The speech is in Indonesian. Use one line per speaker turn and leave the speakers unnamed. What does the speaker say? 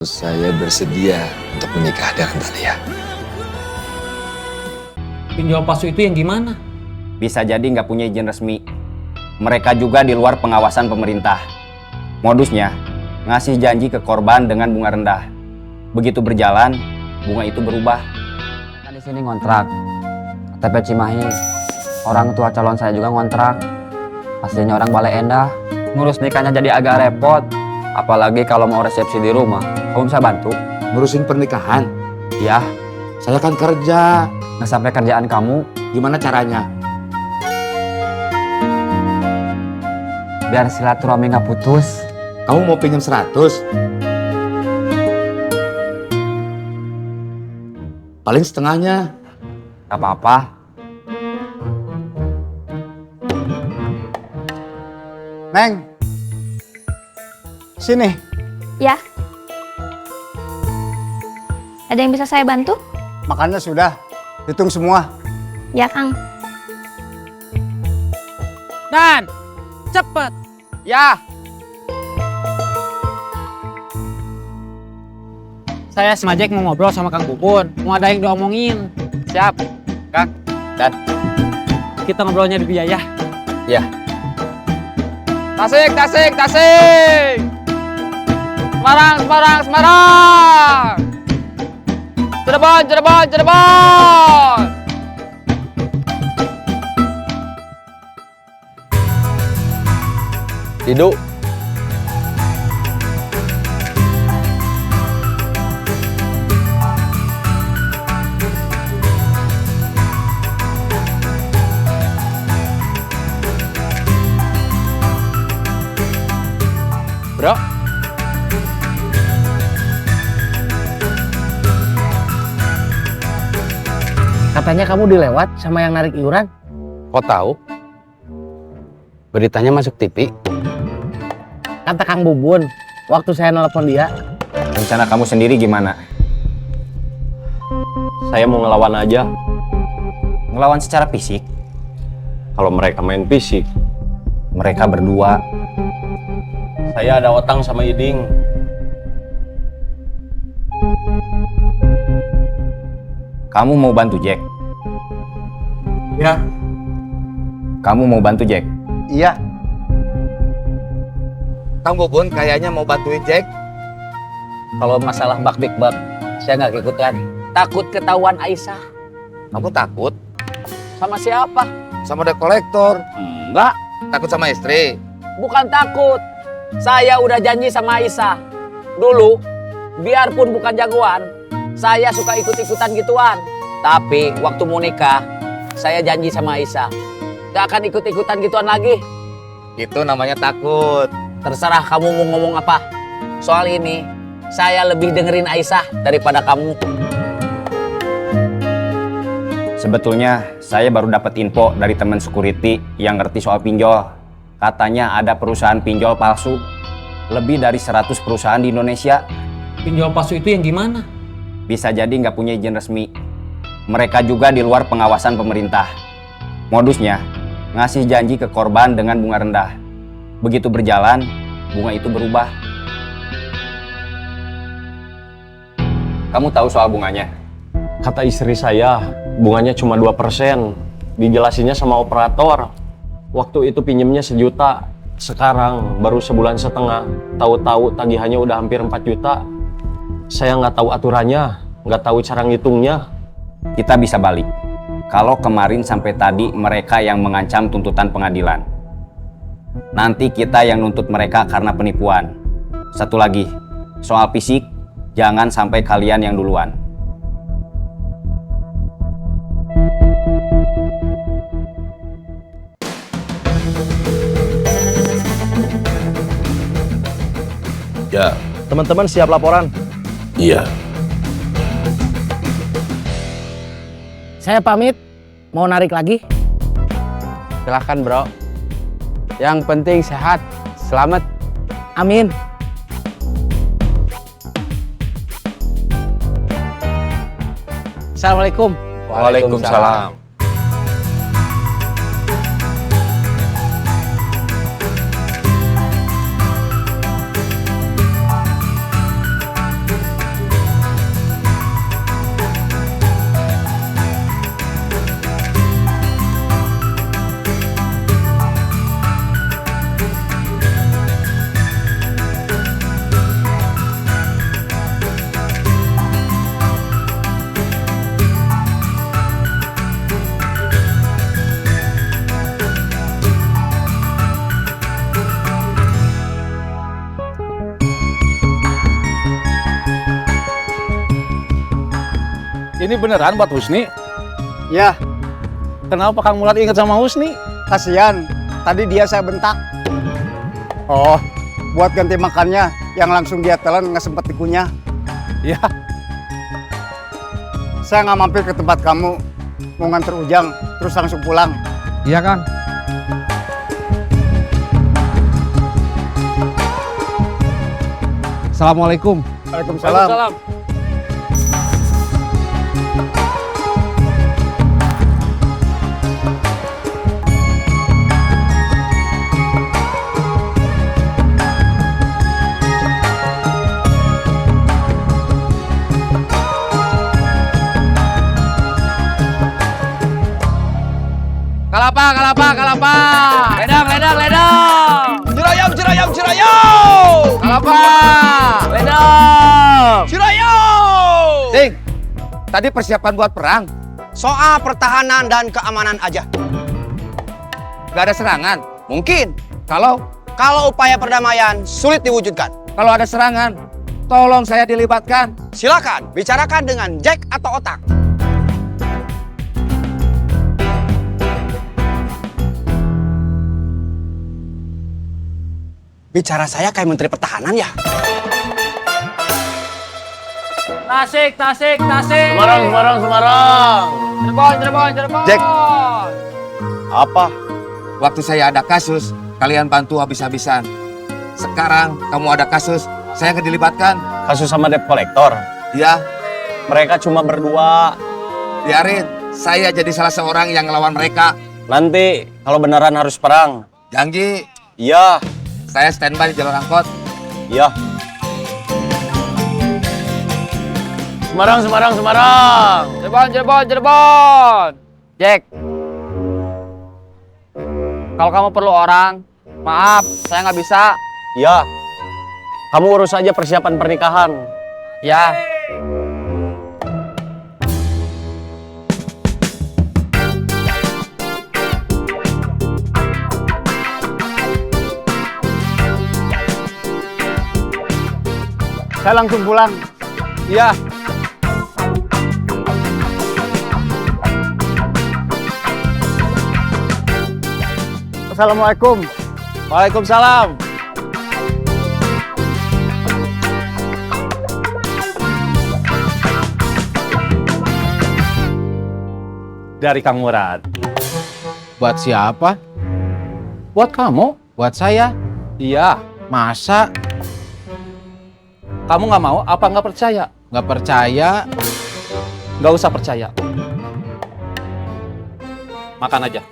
Saya bersedia untuk menikah dengan Talia.
Pinjol palsu itu yang gimana?
Bisa jadi nggak punya izin resmi. Mereka juga di luar pengawasan pemerintah. Modusnya, ngasih janji ke korban dengan bunga rendah. Begitu berjalan, bunga itu berubah.
Kan di sini ngontrak. KTP Cimahi. Orang tua calon saya juga ngontrak. Pastinya orang Bale Endah. Ngurus nikahnya jadi agak repot. Apalagi kalau mau resepsi di rumah. Kamu bisa bantu?
Ngurusin pernikahan?
Iya.
Saya kan kerja.
Nggak sampai kerjaan kamu.
Gimana caranya?
Biar silaturahmi nggak putus.
Kamu mau pinjam 100? Paling setengahnya.
Gak apa-apa.
Neng, sini.
Ya. Ada yang bisa saya bantu?
Makannya sudah, hitung semua.
Ya, Kang.
Dan cepet.
Ya.
Saya semajek mau ngobrol sama Kang Bubun. Mau ada yang diomongin.
Siap. Kang. Dan.
Kita ngobrolnya di biaya.
Ya. Tasik, tasik, tasik. Semarang, Semarang, Semarang. Cirebon, Cirebon, Cirebon.
Hidup.
Bro.
Katanya kamu dilewat sama yang narik iuran.
Kok tahu? Beritanya masuk TV.
Kata Kang Bubun, waktu saya nelpon dia.
Rencana kamu sendiri gimana?
Saya mau ngelawan aja.
Ngelawan secara fisik?
Kalau mereka main fisik,
Mereka berdua.
saya ada Otang sama Iding.
Kamu mau bantu Jack?
Ya.
Kamu mau bantu Jack?
Iya.
Kang Bubun kayaknya mau bantuin Jack.
Kalau masalah bak big bak, saya nggak ikutan. Takut ketahuan Aisyah.
Kamu takut?
Sama siapa?
Sama debt collector?
Enggak.
Takut sama istri?
Bukan takut. Saya udah janji sama Aisyah. Dulu, biarpun bukan jagoan, saya suka ikut-ikutan gituan. Tapi waktu mau nikah, saya janji sama Aisyah. Gak akan ikut-ikutan gituan lagi.
Itu namanya takut.
Terserah kamu mau ngomong apa. Soal ini, saya lebih dengerin Aisyah daripada kamu.
Sebetulnya saya baru dapat info dari teman security yang ngerti soal pinjol. Katanya ada perusahaan pinjol palsu. Lebih dari 100 perusahaan di Indonesia.
Pinjol palsu itu yang gimana?
Bisa jadi nggak punya izin resmi. Mereka juga di luar pengawasan pemerintah. Modusnya, ngasih janji ke korban dengan bunga rendah. Begitu berjalan, bunga itu berubah. Kamu tahu soal bunganya?
Kata istri saya, bunganya cuma 2%. Dijelasinnya sama operator. Waktu itu pinjemnya 1 juta. Sekarang baru sebulan setengah. Tahu-tahu tagihannya udah hampir 4 juta. Saya nggak tahu aturannya, nggak tahu cara ngitungnya.
Kita bisa balik. Kalau kemarin sampai tadi mereka yang mengancam tuntutan pengadilan. Nanti kita yang nuntut mereka karena penipuan. Satu lagi, soal fisik, jangan sampai kalian yang duluan.
Ya.
Teman-teman siap laporan?
Iya.
Saya pamit, mau narik lagi.
Silahkan bro. Yang penting sehat, selamat.
Amin. Assalamualaikum.
Waalaikumsalam. Ini beneran buat Husni?
Ya,
Kenapa Kang Murad ingat sama Husni?
kasihan. Tadi dia saya bentak.
Oh,
Buat ganti makannya, yang langsung dia telan nggak sempet dikunyah.
iya.
Saya nggak mampir ke tempat kamu. Mau nganter Ujang, terus langsung pulang.
Iya, Kang. Assalamualaikum.
Waalaikumsalam.
Kalapa, kalapa, kalapa. Ledang, ledang, ledang.
Cirayam, cirayam, cirayam!
Kalapa. Ledang.
Cirayam!
Ding, tadi persiapan buat perang.
Soal pertahanan dan keamanan aja.
Gak ada serangan.
Mungkin
Kalau
kalau upaya perdamaian sulit diwujudkan.
kalau ada serangan, tolong saya dilibatkan.
Silakan bicarakan dengan Jack atau Otak. Bicara saya kayak Menteri Pertahanan ya?
Tasik, tasik, tasik.
Semarang, Semarang, Semarang.
Cirebon, Cirebon, Cirebon.
Jack.
Apa?
Waktu saya ada kasus, kalian bantu habis-habisan. Sekarang kamu ada kasus, saya nggak dilibatkan.
Kasus sama debt collector.
Ya,
Mereka cuma berdua.
biarin. Saya jadi salah seorang yang ngelawan mereka.
Nanti kalau beneran harus perang.
Janji,
Iya,
saya standby di jalur angkot.
iya. Semarang, Semarang, Semarang.
Cirebon, Cirebon, Cirebon. Jack, kalau kamu perlu orang, maaf, saya nggak bisa.
Iya. Kamu urus aja persiapan pernikahan.
Ya.
Saya langsung pulang.
Iya.
Assalamualaikum.
Waalaikumsalam.
Dari Kang Murad.
Buat siapa? Buat kamu? Buat saya?
Iya.
Masa?
Kamu nggak mau apa nggak percaya?
Nggak percaya?
Nggak usah percaya. Makan aja.